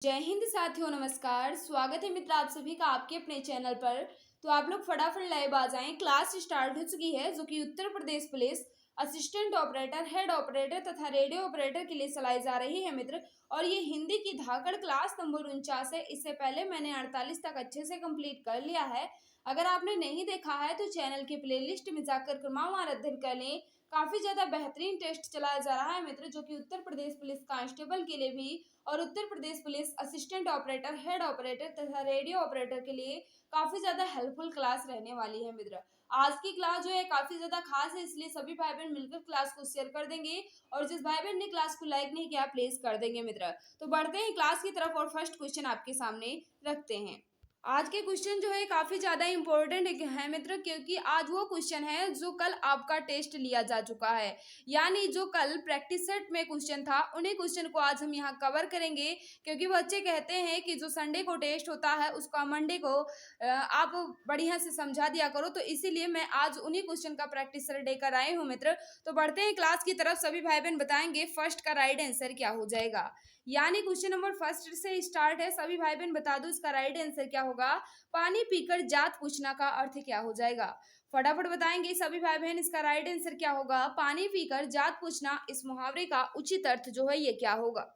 जय हिंद साथियों, नमस्कार। स्वागत है मित्र आप सभी का आपके अपने चैनल पर। तो आप लोग फटाफट लाइव आ जाएं। क्लास स्टार्ट हो चुकी है जो कि Uttar Pradesh police assistant operator, head operator तथा रेडियो ऑपरेटर के लिए चलाई जा रही है मित्र। और ये हिंदी की धाकड़ क्लास नंबर 49 है। इससे पहले मैंने 48 तक अच्छे से कंप्लीट कर लिया है। अगर आपने नहीं देखा है तो चैनल के प्लेलिस्ट में जाकर क्रमवार अध्ययन कर लें। काफी ज्यादा बेहतरीन टेस्ट चलाया जा रहा है मित्र, जो कि उत्तर प्रदेश पुलिस कांस्टेबल के लिए भी और Uttar Pradesh police assistant operator, head operator तथा रेडियो ऑपरेटर के लिए काफी ज्यादा हेल्पफुल क्लास रहने वाली है मित्र। आज की क्लास जो है काफी ज्यादा खास है, इसलिए सभी भाई बहन मिलकर क्लास को शेयर कर देंगे और जिस भाई बहन ने क्लास को लाइक नहीं किया प्लीज कर देंगे मित्र। तो बढ़ते हैं क्लास की तरफ और फर्स्ट क्वेश्चन आपके सामने रखते हैं। आज के क्वेश्चन जो है काफी ज्यादा इंपॉर्टेंट है मित्र, क्योंकि आज वो क्वेश्चन है जो कल आपका टेस्ट लिया जा चुका है। यानी जो कल प्रैक्टिस सेट में क्वेश्चन था उन्हीं क्वेश्चन को आज हम यहाँ कवर करेंगे। क्योंकि बच्चे कहते हैं कि जो संडे को टेस्ट होता है उसका मंडे को आप बढ़िया से समझा दिया करो, तो इसीलिए मैं आज उन्हीं क्वेश्चन का प्रैक्टिस सेट लेकर आई हूँ मित्र। तो बढ़ते हैं क्लास की तरफ। सभी भाई बहन बताएंगे फर्स्ट का राइट आंसर क्या हो जाएगा। यानी क्वेश्चन नंबर फर्स्ट से स्टार्ट है। सभी भाई बहन बता दो इसका राइट आंसर क्या होगा। पानी पीकर जात पूछना का अर्थ क्या हो जाएगा। फटाफट बताएंगे सभी भाई बहन इसका राइट आंसर क्या होगा। पानी पीकर जात पूछना, इस मुहावरे का उचित अर्थ जो है ये क्या होगा।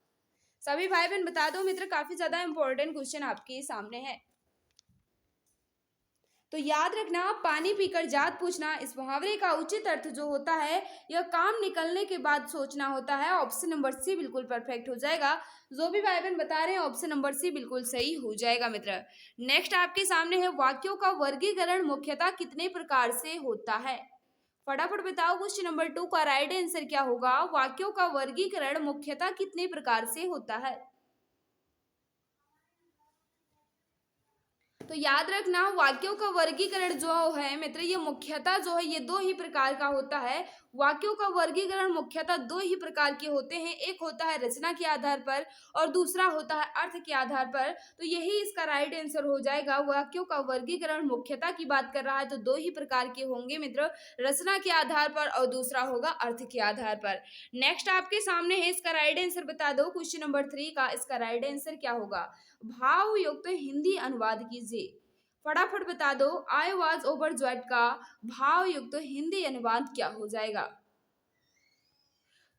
सभी भाई बहन बता दो मित्र, काफी ज्यादा इंपॉर्टेंट क्वेश्चन आपके सामने है। तो याद रखना, पानी पीकर जात पूछना, इस मुहावरे का उचित अर्थ जो होता है यह काम निकलने के बाद सोचना होता है। ऑप्शन नंबर सी बिल्कुल परफेक्ट हो जाएगा। जो भी भाई बहन बता रहे हैं ऑप्शन नंबर सी बिल्कुल सही हो जाएगा मित्र। नेक्स्ट आपके सामने है, वाक्यों का वर्गीकरण मुख्यतः कितने प्रकार से होता है। फटाफट बताओ क्वेश्चन नंबर 2 का राइट आंसर क्या होगा। वाक्यों का वर्गीकरण मुख्यतः कितने प्रकार से होता है। तो याद रखना, वाक्यों का वर्गीकरण जो है मित्र ये मुख्यतः जो है ये दो ही प्रकार का होता है। वाक्यों का वर्गीकरण मुख्यतः दो ही प्रकार के होते हैं। एक होता है रचना के आधार पर और दूसरा होता है अर्थ के आधार पर। तो यही इसका राइट आंसर हो जाएगा। वाक्यों का वर्गीकरण मुख्यतः की बात कर रहा है तो दो ही प्रकार के होंगे मित्र, रचना के आधार पर और दूसरा होगा अर्थ के आधार पर। नेक्स्ट आपके सामने है, इसका राइट आंसर बता दो। क्वेश्चन नंबर 3 का इसका राइट आंसर क्या होगा। भाव युक्त हिंदी अनुवाद कीजिए। फटाफट बता दो, आई वॉज ओवरजॉयड का भाव युक्त हिंदी अनुवाद क्या हो जाएगा।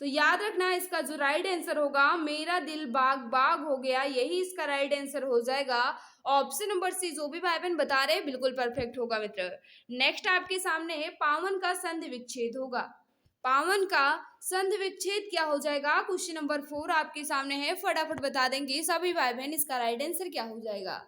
तो याद रखना, इसका जो राइट आंसर होगा मेरा दिल बाग बाग हो गया, यही इसका राइट आंसर हो जाएगा। ऑप्शन नंबर सी जो भी भाई बहन बता रहे हैं बिल्कुल परफेक्ट होगा मित्र। नेक्स्ट आपके सामने है, पावन का संधि विच्छेद होगा। पावन का संधि विच्छेद क्या हो जाएगा। क्वेश्चन नंबर 4 आपके सामने है। फटाफट बता देंगे सभी भाई बहन इसका राइट आंसर क्या हो जाएगा।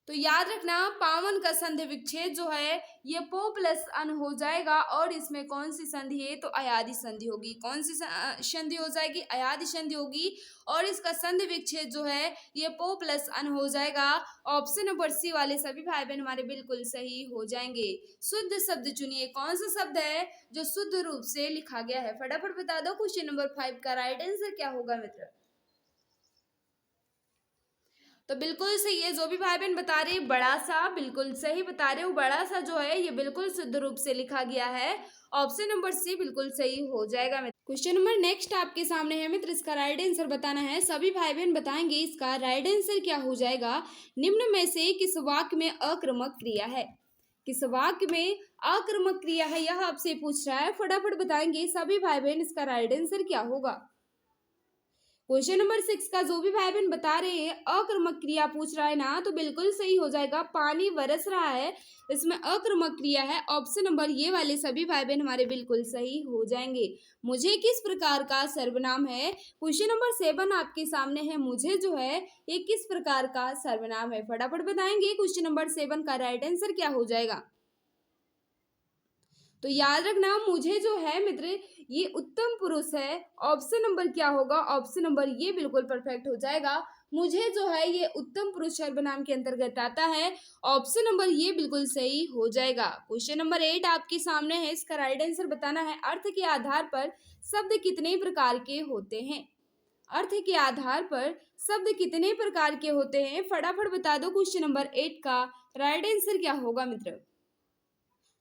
तो याद रखना, पावन का संधि विच्छेद जो है ये पो प्लस अन हो जाएगा और इसमें कौन सी संधि है तो अयादि संधि होगी। कौन सी संधि हो जाएगी, अयादि संधि होगी। और इसका संधि विच्छेद जो है ये पो प्लस अन हो जाएगा। ऑप्शन नंबर सी वाले सभी भाई बहन हमारे बिल्कुल सही हो जाएंगे। शुद्ध शब्द चुनिए, कौन सा शब्द है जो शुद्ध रूप से लिखा गया है। फटाफट बता दो क्वेश्चन नंबर 5 का राइट आंसर क्या होगा मित्र। तो बिल्कुल सही है। जो भी भाई बहन बता रहे हैं बड़ा सा बिल्कुल सही बता रहे हो। बड़ा सा जो है ये बिल्कुल शुद्ध रूप से लिखा गया है। ऑप्शन नंबर सी बिल्कुल सही हो जाएगा मित्र। क्वेश्चन नंबर नेक्स्ट आपके सामने है मित्र, इसका राइट आंसर बताना है। सभी भाई बहन बताएंगे इसका राइट आंसर क्या हो जाएगा। निम्न में से किस वाक्य में अक्रमक क्रिया है। किस वाक्य में अक्रमक क्रिया है यह आपसे पूछ रहा है। फटाफट बताएंगे सभी भाई बहन इसका राइट आंसर क्या होगा। क्वेश्चन नंबर 6 का जो भी भाई बहन बता रहे हैं अकर्मक क्रिया पूछ रहा है ना, तो बिल्कुल सही हो जाएगा। पानी बरस रहा है, इसमें अकर्मक क्रिया है। ऑप्शन नंबर ये वाले सभी भाई बहन हमारे बिल्कुल सही हो जाएंगे। मुझे किस प्रकार का सर्वनाम है। क्वेश्चन नंबर 7 आपके सामने है। मुझे जो है ये किस प्रकार का सर्वनाम है। फटाफट बताएंगे क्वेश्चन नंबर 7 का राइट आंसर क्या हो जाएगा। तो याद रखना, मुझे जो है मित्र ये उत्तम पुरुष है। ऑप्शन नंबर क्या होगा। ऑप्शन नंबर ये बिल्कुल परफेक्ट हो जाएगा। मुझे जो है ये उत्तम पुरुष सर्वनाम के अंतर्गत आता है। ऑप्शन नंबर ये बिल्कुल सही हो जाएगा। क्वेश्चन नंबर 8 आपके सामने है। इसका राइट आंसर बताना है। अर्थ के आधार पर शब्द कितने प्रकार के होते हैं। अर्थ के आधार पर शब्द कितने प्रकार के होते हैं। फटाफट बता दो क्वेश्चन नंबर 8 का राइट आंसर क्या होगा मित्र।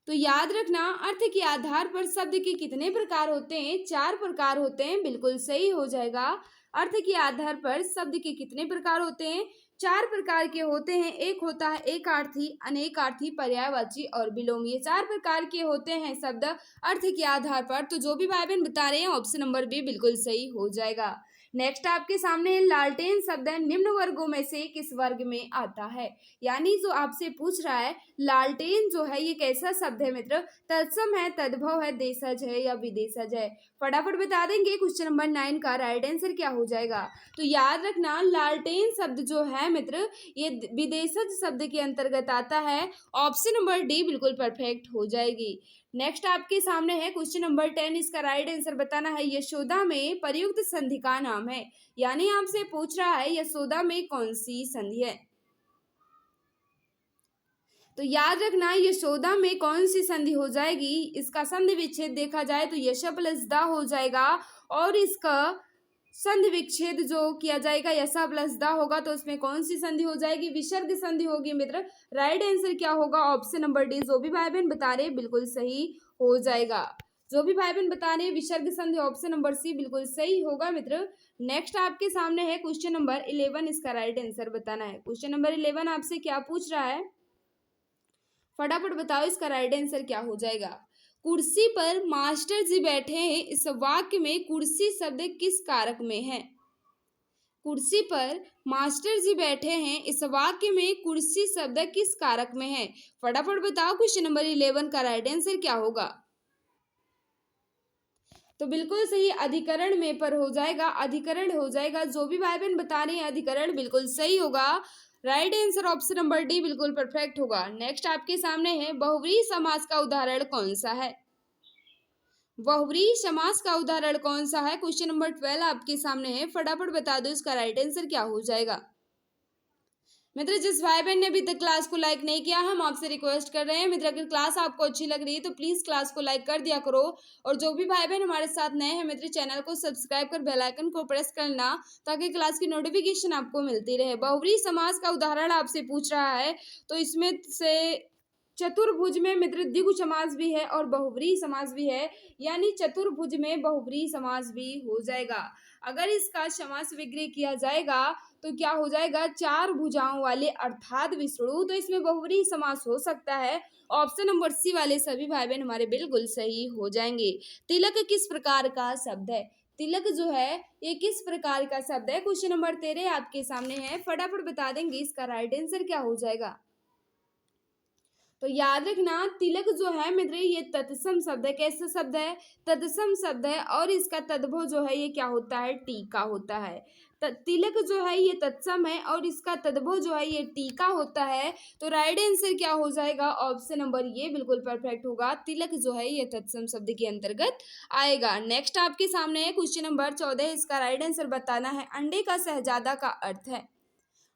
तो याद रखना, अर्थ के आधार पर शब्द के कितने प्रकार होते हैं। 4 प्रकार होते हैं, बिल्कुल सही हो जाएगा। अर्थ के आधार पर शब्द के कितने प्रकार होते हैं? 4 प्रकार के होते हैं। एक होता है एकार्थी, अनेकार्थी, पर्यायवाची और विलोमी। ये 4 प्रकार के होते हैं शब्द अर्थ के आधार पर। तो जो भी भाई बहन बता रहे हैं ऑप्शन नंबर बी बिल्कुल सही हो जाएगा। नेक्स्ट आपके सामने है लालटेन शब्द है निम्न वर्गों में से किस वर्ग में आता है? यानी जो आपसे पूछ रहा है लालटेन जो है ये कैसा शब्द है मित्र? तत्सम है, तद्भव है, देशज है या विदेशज है? फटाफट बता देंगे। क्वेश्चन नंबर 9 का राइट आंसर क्या हो जाएगा? तो याद रखना लालटेन शब्द जो है मित्र ये विदेशज शब्द के अंतर्गत आता है। ऑप्शन नंबर डी बिल्कुल परफेक्ट हो जाएगी। नेक्स्ट आपके सामने है क्वेश्चन नंबर 10। इसका राइट आंसर बताना है। यशोदा में प्रयुक्त संधि का नाम है। यानी आपसे पूछ रहा है यशोदा में कौन सी संधि है? तो याद रखना यशोदा में कौन सी संधि हो जाएगी? इसका संधि विच्छेद देखा जाए तो यश प्लस दा हो जाएगा और इसका संधि विच्छेद जो किया जाएगा यशा प्लस दा होगा तो उसमें कौन सी संधि हो जाएगी? विसर्ग संधि होगी मित्र। राइट आंसर क्या होगा? Option number D. जो भी भाई बहन बता रहे बिल्कुल सही हो जाएगा। जो भी भाई बहन बता रहे विसर्ग संधि ऑप्शन नंबर सी बिल्कुल सही होगा मित्र। नेक्स्ट आपके सामने है क्वेश्चन नंबर 11। इसका राइट आंसर बताना है। क्वेश्चन नंबर 11 आपसे क्या पूछ रहा है? फटाफट बताओ इसका राइट आंसर क्या हो जाएगा? कुर्सी पर मास्टर जी बैठे हैं इस वाक्य में कुर्सी शब्द किस कारक में है? कुर्सी पर मास्टर जी बैठे हैं इस वाक्य में कुर्सी शब्द किस कारक में है? फटाफट बताओ क्वेश्चन नंबर 11 का राइट आंसर क्या होगा? तो बिल्कुल सही अधिकरण में पर हो जाएगा, अधिकरण हो जाएगा। जो भी भाई बहन बता रहे हैं अधिकरण बिल्कुल सही होगा। Right answer option number D बिल्कुल परफेक्ट होगा। नेक्स्ट आपके सामने है बहुव्रीहि समास का उदाहरण कौन सा है? बहुव्रीहि समास का उदाहरण कौन सा है? क्वेश्चन नंबर 12 आपके सामने है। फटाफट बता दो इसका राइट आंसर क्या हो जाएगा? मित्र जिस भाई बहन ने अभी तक क्लास को लाइक नहीं किया हम आपसे रिक्वेस्ट कर रहे हैं मित्र अगर क्लास आपको अच्छी लग रही है तो प्लीज क्लास को लाइक कर दिया करो। और जो भी भाई बहन हमारे साथ नए हैं मित्र चैनल को सब्सक्राइब कर बेल आइकन को प्रेस करना ताकि क्लास की नोटिफिकेशन आपको मिलती रहे। बहुव्रीहि समास का उदाहरण आपसे पूछ रहा है तो इसमें से चतुर्भुज में मित्र द्विगु समास भी है और बहुव्रीहि समास भी है। यानी चतुर्भुज में बहुव्रीहि समास भी हो जाएगा। अगर इसका समास विग्रह किया जाएगा तो क्या हो जाएगा? 4 भुजाओं वाले अर्थात विष्णु। तो इसमें बहुव्रीहि समास हो सकता है। ऑप्शन नंबर सी वाले सभी भाई बहन हमारे बिल्कुल सही हो जाएंगे। तिलक किस प्रकार का शब्द है? तिलक जो है ये किस प्रकार का शब्द है? क्वेश्चन नंबर 13 आपके सामने है। फटाफट बता देंगे इसका राइट आंसर क्या हो जाएगा? तो याद रखना तिलक जो है मित्र ये तत्सम शब्द है। कैसा शब्द है? तत्सम शब्द है और इसका तद्भव जो है ये क्या होता है? टीका होता है। तिलक जो है ये तत्सम है और इसका तद्भव जो है ये टीका होता है। तो राइट आंसर क्या हो जाएगा? ऑप्शन नंबर ये बिल्कुल परफेक्ट होगा। तिलक जो है ये तत्सम शब्द के अंतर्गत आएगा। नेक्स्ट आपके सामने है क्वेश्चन नंबर 14। इसका राइट आंसर बताना है। अंडे का शहजादा का अर्थ है।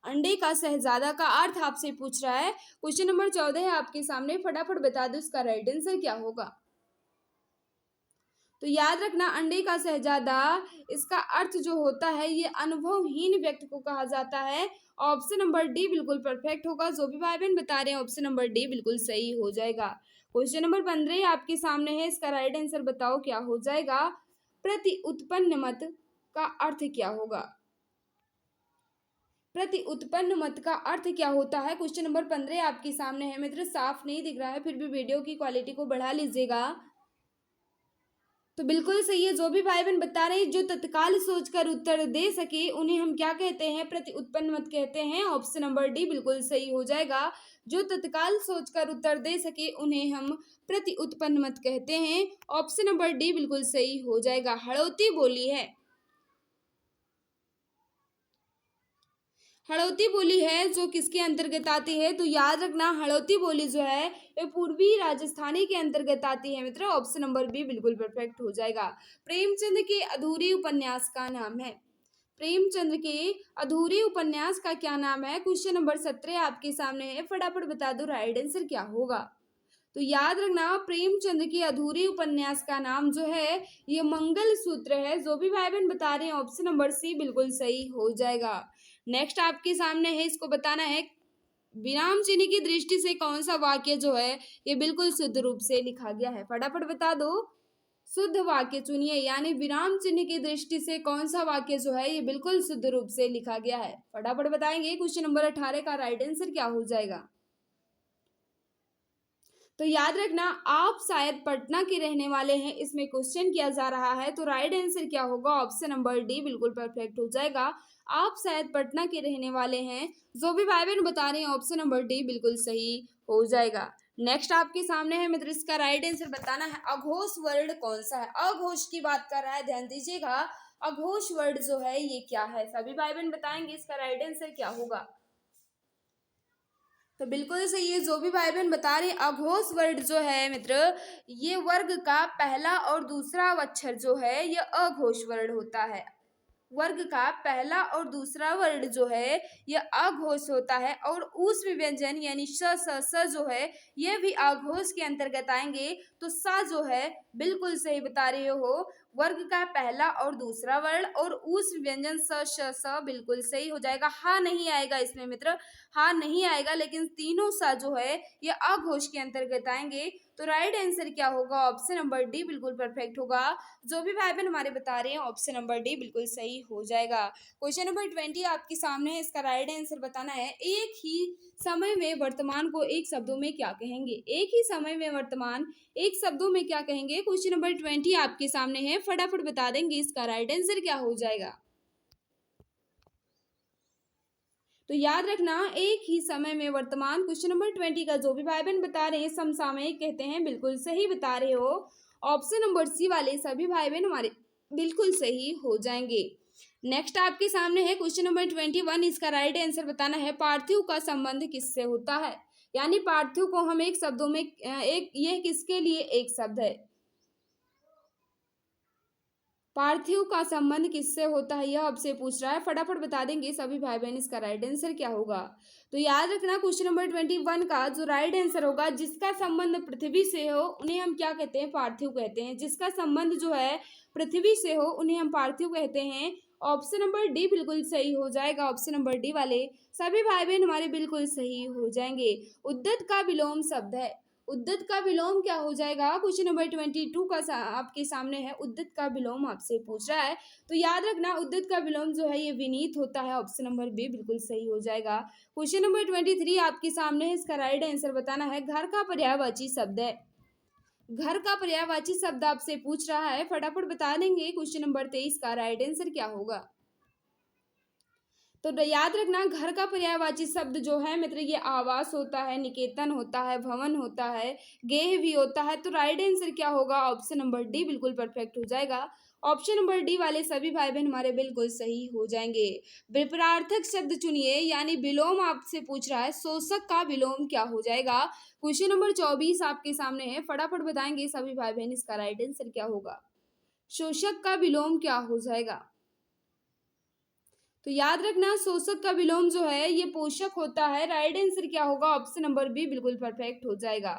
अंडे का शहजादा का अर्थ आपसे पूछ रहा है। क्वेश्चन नंबर 14 है आपके सामने। फटाफट बता दो इसका राइट आंसर क्या होगा? तो याद रखना अंडे का शहजादा इसका अर्थ जो होता है ये अनुभवहीन व्यक्ति को कहा जाता है। ऑप्शन नंबर डी बिल्कुल परफेक्ट होगा। जो भी भाई बहन बता रहे हैं ऑप्शन नंबर डी बिल्कुल सही हो जाएगा। क्वेश्चन नंबर 15 आपके सामने है। इसका राइट आंसर बताओ क्या हो जाएगा? प्रति उत्पन्न मत का अर्थ क्या होगा? प्रति उत्पन्न मत का अर्थ क्या होता है? क्वेश्चन नंबर 15 आपके सामने है मित्र। साफ नहीं दिख रहा है फिर भी वीडियो की क्वालिटी को बढ़ा लीजिएगा। तो बिल्कुल सही है। जो भी भाई बहन बता रहे हैं जो तत्काल सोचकर उत्तर दे सके उन्हें हम क्या कहते हैं? प्रति उत्पन्न मत कहते हैं। ऑप्शन नंबर डी बिल्कुल सही हो जाएगा। जो तत्काल सोचकर उत्तर दे सके उन्हें हम प्रति उत्पन्न मत कहते हैं। ऑप्शन नंबर डी बिल्कुल सही हो जाएगा। हड़ौती बोली है। हड़ौती बोली है जो किसके अंतर्गत आती है? तो याद रखना हड़ौती बोली जो है ये पूर्वी राजस्थानी के अंतर्गत आती है मित्र। ऑप्शन नंबर बी बिल्कुल परफेक्ट हो जाएगा। प्रेमचंद के अधूरे उपन्यास का नाम है। प्रेमचंद के अधूरे उपन्यास का क्या नाम है? क्वेश्चन नंबर 17 आपके सामने है। फटाफट बता दो राइट आंसर क्या होगा? तो याद रखना प्रेमचंद के अधूरे उपन्यास का नाम जो है ये मंगल सूत्र है। जो भी भाई बहन बता रहे हैं ऑप्शन नंबर सी बिल्कुल सही हो जाएगा। नेक्स्ट आपके सामने है। इसको बताना है विराम चिन्ह की दृष्टि से कौन सा वाक्य जो है ये बिल्कुल शुद्ध रूप से लिखा गया है? फटाफट बता दो। शुद्ध वाक्य चुनिए, यानी विराम चिन्ह की दृष्टि से कौन सा वाक्य जो है ये बिल्कुल शुद्ध रूप से लिखा गया है। फटाफट बताएंगे क्वेश्चन नंबर 18 का राइट आंसर क्या हो जाएगा। तो याद रखना, आप शायद पटना के रहने वाले हैं, इसमें क्वेश्चन किया जा रहा है, तो राइट आंसर क्या होगा, ऑप्शन नंबर डी बिल्कुल परफेक्ट हो जाएगा। आप शायद पटना के रहने वाले हैं, जो भी भाई बहन बता रहे हैं ऑप्शन नंबर डी बिल्कुल सही हो जाएगा। नेक्स्ट आपके सामने है मित्र, इसका राइट आंसर बताना है। अघोष वर्ड कौन सा है? अघोष की बात कर रहा है, ध्यान दीजिएगा। अघोष वर्ड जो है ये क्या है? सभी भाई बहन बताएंगे इसका राइट आंसर क्या होगा। तो बिल्कुल सही है, जो भी भाई बहन बता रहे हैं अघोष वर्ड जो है मित्र, ये वर्ग का पहला और दूसरा अक्षर जो है ये अघोष वर्ड होता है। वर्ग का पहला और दूसरा वर्ड जो है यह अघोष होता है, और उस व्यंजन यानी स जो है यह भी अघोष के अंतर्गत आएंगे। तो सा जो है बिल्कुल सही बता रहे हो, वर्ग का पहला और दूसरा वर्ण और उस व्यंजन स बिल्कुल सही हो जाएगा। हा नहीं आएगा इसमें मित्र, हा नहीं आएगा, लेकिन तीनों सा जो है ये अघोष के अंतर्गत आएंगे। तो राइट आंसर क्या होगा, ऑप्शन नंबर डी बिल्कुल परफेक्ट होगा। जो भी भाई बहन हमारे बता रहे हैं ऑप्शन नंबर डी बिल्कुल सही हो जाएगा। क्वेश्चन नंबर 20 आपके सामने है, इसका राइट आंसर बताना है। एक ही समय में वर्तमान को एक शब्दों में क्या कहेंगे? एक ही समय में वर्तमान एक शब्दों में क्या कहेंगे? क्वेश्चन नंबर 20 आपके सामने है, फटाफट बता देंगे इसका राइट आंसर क्या हो जाएगा। तो याद रखना, एक ही समय में वर्तमान क्वेश्चन नंबर 20 का जो भी भाई बहन बता रहे हैं समसामयिक कहते हैं, बिल्कुल सही बता रहे हो। ऑप्शन नंबर सी वाले सभी भाई बहन हमारे बिल्कुल सही हो जाएंगे। नेक्स्ट आपके सामने है क्वेश्चन नंबर 21, इसका राइट आंसर बताना है। पार्थिव का संबंध किससे होता है? यानी पार्थिव को हम एक शब्दों में यह किसके लिए एक शब्द है? पार्थिव का संबंध किससे होता है, यह आपसे पूछ रहा है, फटाफट बता देंगे सभी भाई बहन इसका राइट आंसर क्या होगा। तो याद रखना, क्वेश्चन नंबर 21 का जो राइट आंसर होगा, जिसका संबंध पृथ्वी से हो उन्हें हम क्या कहते हैं? पार्थिव कहते हैं। जिसका संबंध जो है पृथ्वी से हो उन्हें हम पार्थिव कहते हैं। ऑप्शन नंबर डी बिल्कुल सही हो जाएगा। ऑप्शन नंबर डी वाले सभी भाई बहन हमारे बिल्कुल सही हो जाएंगे। उद्दत का विलोम शब्द है। उद्दत का विलोम क्या हो जाएगा? क्वेश्चन नंबर 22 का आपके सामने है, उद्दत का विलोम आपसे पूछ रहा है। तो याद रखना, उद्दत का विलोम जो है ये विनीत होता है। ऑप्शन नंबर बी बिल्कुल सही हो जाएगा। क्वेश्चन नंबर 23 आपके सामने है, इसका राइट आंसर बताना है। घर का पर्यायवाची शब्द है। घर का पर्यायवाची शब्द आपसे पूछ रहा है, फटाफट बता देंगे क्वेश्चन नंबर 23 का राइट आंसर क्या होगा। तो याद रखना, घर का पर्यायवाची शब्द जो है मित्र ये आवास होता है, निकेतन होता है, भवन होता है, गेह भी होता है। तो राइट आंसर क्या होगा? ऑप्शन नंबर डी बिल्कुल परफेक्ट हो जाएगा। ऑप्शन नंबर डी वाले सभी भाई बहन हमारे बिल्कुल सही हो जाएंगे। विपरार्थक शब्द चुनिए, यानी विलोम आपसे पूछ रहा है। शोषक का विलोम क्या हो जाएगा? क्वेश्चन नंबर 24 आपके सामने है, फटाफट बताएंगे सभी भाई बहन इसका राइट आंसर क्या होगा। शोषक का विलोम क्या हो जाएगा? तो याद रखना, शोषक का विलोम जो है ये पोषक होता है। राइट आंसर क्या होगा? ऑप्शन नंबर बी बिल्कुल परफेक्ट हो जाएगा।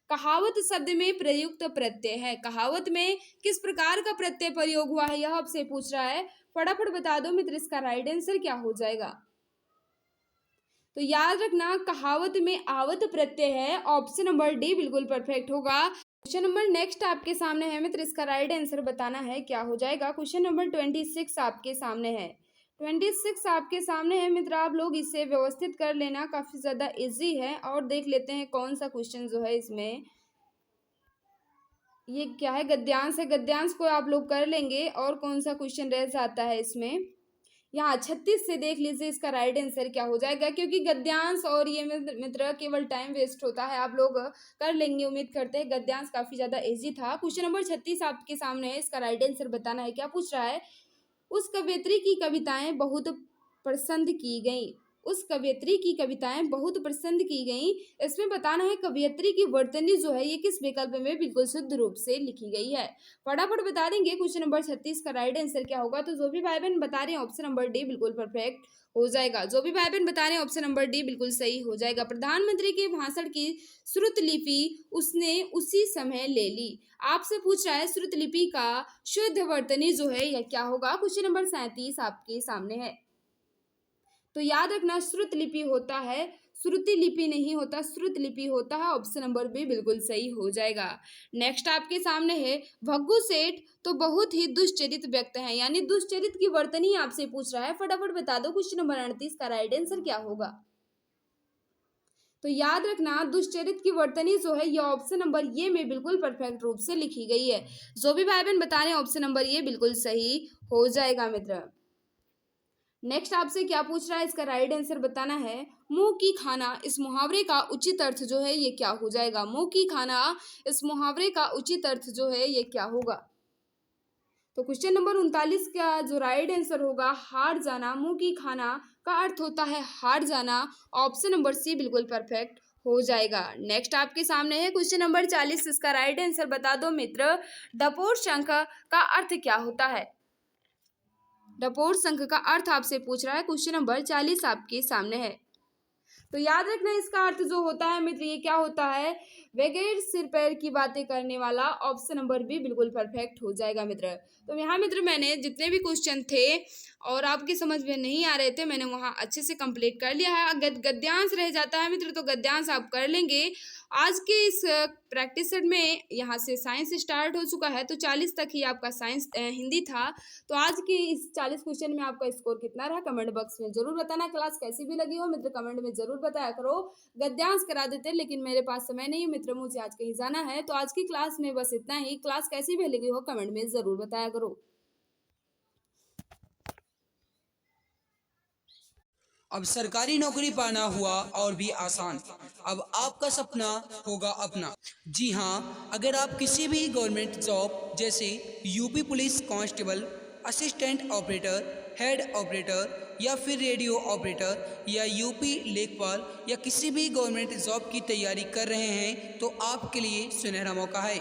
कहावत शब्द में प्रयुक्त प्रत्यय है। कहावत में किस प्रकार का प्रत्यय प्रयोग हुआ है, यह आपसे पूछ रहा है, फटाफट बता दो मित्र इसका राइट आंसर क्या हो जाएगा। तो याद रखना, कहावत में आवत प्रत्यय है। ऑप्शन नंबर डी बिल्कुल परफेक्ट होगा। क्वेश्चन नंबर नेक्स्ट आपके सामने है मित्र, इसका राइट आंसर बताना है क्या हो जाएगा। क्वेश्चन नंबर 26 आपके सामने है। 26 आपके सामने है मित्र, आप लोग इसे व्यवस्थित कर लेना, काफी ज्यादा इजी है। और देख लेते हैं कौन सा क्वेश्चन जो है इसमें, ये क्या है, गद्यांश है। गद्यांश को आप लोग कर लेंगे। और कौन सा क्वेश्चन रह जाता है इसमें, यहाँ 36 से देख लीजिए इसका राइट आंसर क्या हो जाएगा। क्योंकि गद्यांश और ये मित्र केवल टाइम वेस्ट होता है, आप लोग कर लेंगे उम्मीद करते हैं। गद्यांश काफी ज्यादा इजी था। क्वेश्चन नंबर 36 आपके सामने है, इसका राइट आंसर बताना है। क्या पूछ रहा है? उस कवयित्री की कविताएं बहुत पसंद की गई। उस कवयित्री की कविताएं बहुत पसंद की गई। इसमें बताना है कवयित्री की वर्तनी जो है ये किस विकल्प में बिल्कुल शुद्ध रूप से लिखी गई है। फटाफट बता देंगे क्वेश्चन नंबर 36 का राइट आंसर क्या होगा। तो जो भी भाई बहन बता रहे हैं ऑप्शन नंबर डी बिल्कुल परफेक्ट हो जाएगा। जो भी भाई बहन बता रहे हैं ऑप्शन नंबर डी बिल्कुल सही हो जाएगा। प्रधानमंत्री के भाषण की श्रुत लिपि उसने उसी समय ले ली। आपसे पूछ रहा है श्रुत लिपि का शुद्ध वर्तनी जो है यह क्या होगा। क्वेश्चन नंबर 37 आपके सामने है। तो याद रखना, श्रुत लिपि होता है श्रुति लिपि नहीं होता, श्रुत लिपि होता है। ऑप्शन नंबर बी बिल्कुल सही हो जाएगा। नेक्स्ट आपके सामने है भग्गू सेठ तो बहुत ही दुष्चरित व्यक्ति हैं, यानी दुष्चरित की वर्तनी आपसे पूछ रहा है। फटाफट बता दो क्वेश्चन नंबर 38 का राइट आंसर क्या होगा। तो याद रखना दुष्चरित की वर्तनी जो है यह ऑप्शन नंबर ये में बिल्कुल परफेक्ट रूप से लिखी गई है। जो भी भाई बहन बता रहे हैं ऑप्शन नंबर ये बिल्कुल सही हो जाएगा मित्र। नेक्स्ट आपसे क्या पूछ रहा है, इसका राइट आंसर बताना है। मुंह की खाना इस मुहावरे का उचित अर्थ जो है ये क्या हो जाएगा। मुंह की खाना इस मुहावरे का उचित अर्थ जो है ये क्या होगा। तो क्वेश्चन नंबर 39 का जो राइट आंसर होगा हार जाना। मुंह की खाना का अर्थ होता है हार जाना। ऑप्शन नंबर सी बिल्कुल परफेक्ट हो जाएगा। नेक्स्ट आपके सामने है क्वेश्चन नंबर 40, इसका राइट आंसर बता दो मित्र। डपोर शंख का अर्थ क्या होता है। डपोर शंख का अर्थ आपसे पूछ रहा है। क्वेश्चन नंबर 40 आपके सामने है। तो याद रखना इसका अर्थ जो होता है मित्र ये क्या होता है, बगैर सिर पैर की बातें करने वाला। ऑप्शन नंबर बी बिल्कुल परफेक्ट हो जाएगा मित्र। तो यहाँ मित्र मैंने जितने भी क्वेश्चन थे और आपकी समझ में नहीं आ रहे थे मैंने वहाँ अच्छे से कंप्लीट कर लिया है। गद्यांश रह जाता है मित्र तो गद्यांश आप कर लेंगे। आज के इस प्रैक्टिस सेट में यहाँ से साइंस स्टार्ट हो चुका है, तो 40 तक ही आपका साइंस हिंदी था। तो आज की इस 40 क्वेश्चन में आपका स्कोर कितना रहा कमेंट बॉक्स में जरूर बताना। क्लास कैसी भी लगी हो मित्र कमेंट में जरूर बताया करो। गद्यांश करा देते लेकिन मेरे पास समय नहीं है मित्र, मुझे आज कहीं जाना है। तो आज की क्लास में बस इतना ही। क्लास कैसी भी लगी हो कमेंट में जरूर बताया करो। अब सरकारी नौकरी पाना हुआ और भी आसान। अब आपका सपना होगा अपना। जी हाँ, अगर आप किसी भी गवर्नमेंट जॉब जैसे UP police constable, assistant operator, head operator या फिर रेडियो ऑपरेटर या यूपी लेखपाल या किसी भी गवर्नमेंट जॉब की तैयारी कर रहे हैं तो आपके लिए सुनहरा मौका है।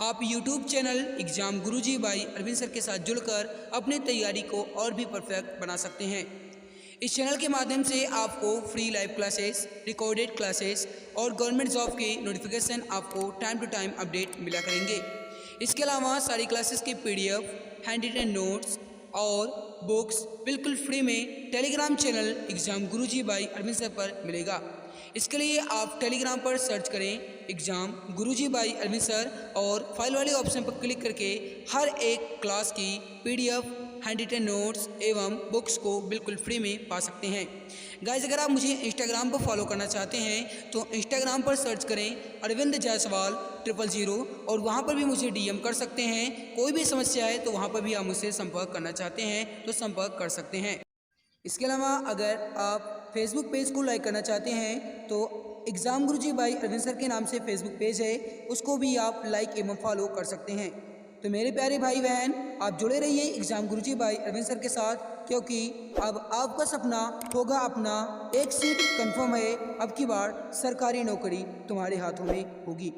आप YouTube channel Exam Guruji by Arvind sir के साथ जुड़कर अपनी तैयारी को और भी परफेक्ट बना सकते हैं। इस चैनल के माध्यम से आपको free live classes, recorded classes और गवर्नमेंट जॉब के नोटिफिकेशन आपको टाइम टू टाइम अपडेट मिला करेंगे। इसके अलावा सारी क्लासेस के PDF, हैंड रिटन नोट्स और बुक्स बिल्कुल फ्री में Telegram channel Exam Guruji by Arvind sir पर मिलेगा। इसके लिए आप टेलीग्राम पर सर्च करें Exam Guruji by Arvind sir और फाइल वाले ऑप्शन पर क्लिक करके हर एक क्लास की PDF, हैंड रिटन नोट्स एवं बुक्स को बिल्कुल फ्री में पा सकते हैं। गाइस अगर आप मुझे इंस्टाग्राम पर फॉलो करना चाहते हैं तो इंस्टाग्राम पर सर्च करें अरविंद जायसवाल 000 और वहां पर भी मुझे DM कर सकते हैं। कोई भी समस्या है तो वहां पर भी आप मुझसे संपर्क करना चाहते हैं तो संपर्क कर सकते हैं। इसके अलावा अगर आप फेसबुक पेज को लाइक करना चाहते हैं तो Exam Guruji by Arvind sir के नाम से फेसबुक पेज है, उसको भी आप लाइक एवं फॉलो कर सकते हैं। तो मेरे प्यारे भाई बहन आप जुड़े रहिए Exam Guruji by Arvind sir के साथ, क्योंकि अब आपका सपना होगा अपना। एक सीट कंफर्म है, अब की बार सरकारी नौकरी तुम्हारे हाथों में होगी।